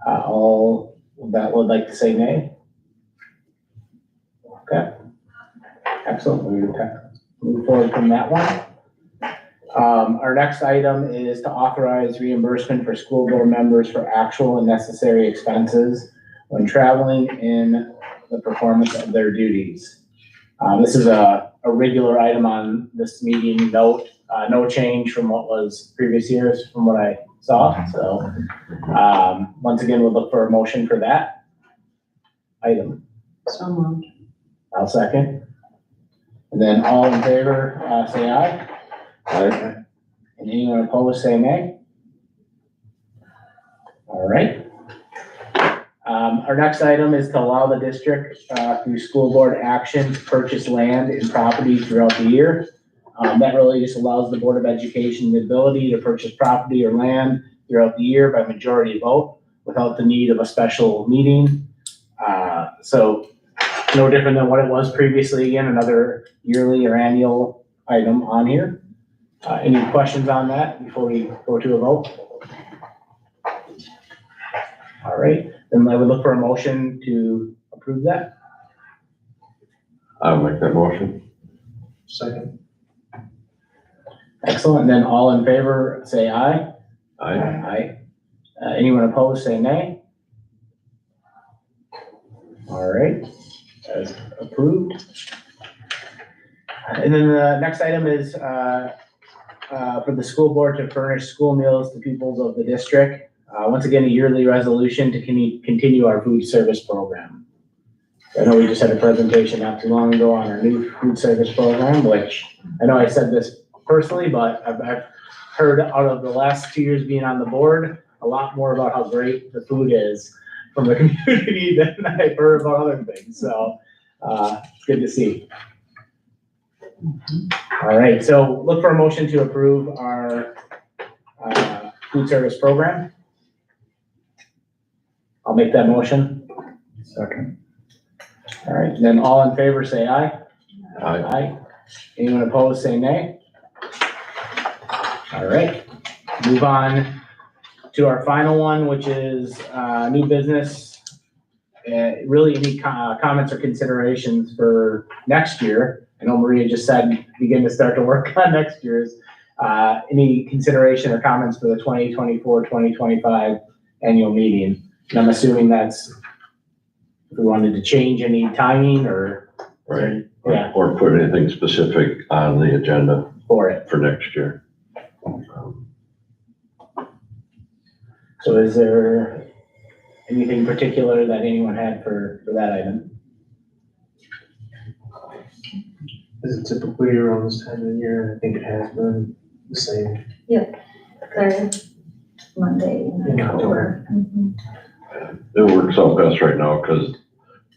All That would like to say nay? Okay. Excellent. We will move forward from that one. Our next item is to authorize reimbursement for school board members for actual and necessary expenses when traveling in the performance of their duties. This is a regular item on this meeting note, no change from what was previous years from what I saw. So, once again, we'll look for a motion for that item. So moved. I'll second. And then all in favor, say aye. Aye. And anyone opposed, say nay. All right. Our next item is to allow the district, through school board action to purchase land and property throughout the year. That really just allows the Board of Education the ability to purchase property or land throughout the year by majority vote without the need of a special meeting. So no different than what it was previously. Again, another yearly or annual item on here. Any questions on that before we go to a vote? All right, then I would look for a motion to approve that. I'll make that motion. Second. Excellent, and then all in favor, say aye. Aye. Aye. Anyone opposed, say nay. All right, that's approved. And then the next item is, for the school board to furnish school meals to pupils of the district. Once again, a yearly resolution to continue our food service program. I know we just had a presentation not too long ago on our new food service program, which I know I said this personally, but I've heard out of the last 2 years being on the board, a lot more about how great the food is from the community than I've heard about other things. So, it's good to see. All right, so look for a motion to approve our, food service program. I'll make that motion. Second. All right, then all in favor, say aye. Aye. Aye. Anyone opposed, say nay. All right, move on to our final one, which is, new business. Really any comments or considerations for next year? I know Maria just said begin to start to work on next year's. Any consideration or comments for the 2024-2025 annual meeting? And I'm assuming that's, if we wanted to change any timing or. Right. Yeah, Or put anything specific on the agenda for it. for next year. So is there anything particular that anyone had for that item? Is it typically around this time of the year? I think it has been the same. Third Monday in In October. Mhm. It works out best right now because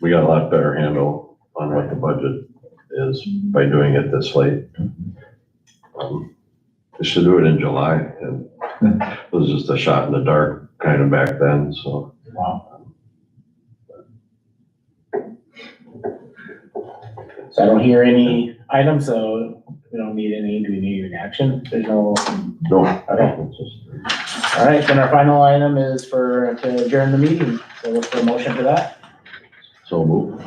we got a lot better handle on what the budget is by doing it this late. We should do it in July, and it was just a shot in the dark kind of back then, so. Wow. So I don't hear any items, so we don't need any, do we need any action? There's no, No. Okay. It's just- all right, then our final item is to adjourn the meeting. So look for a motion for that. So move.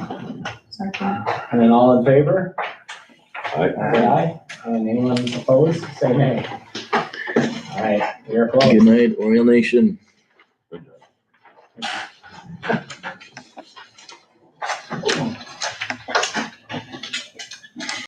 Second. And then all in favor? Aye. Say aye. And anyone opposed, say nay. All right, we are closed. Good night, Oriole Nation. Good job.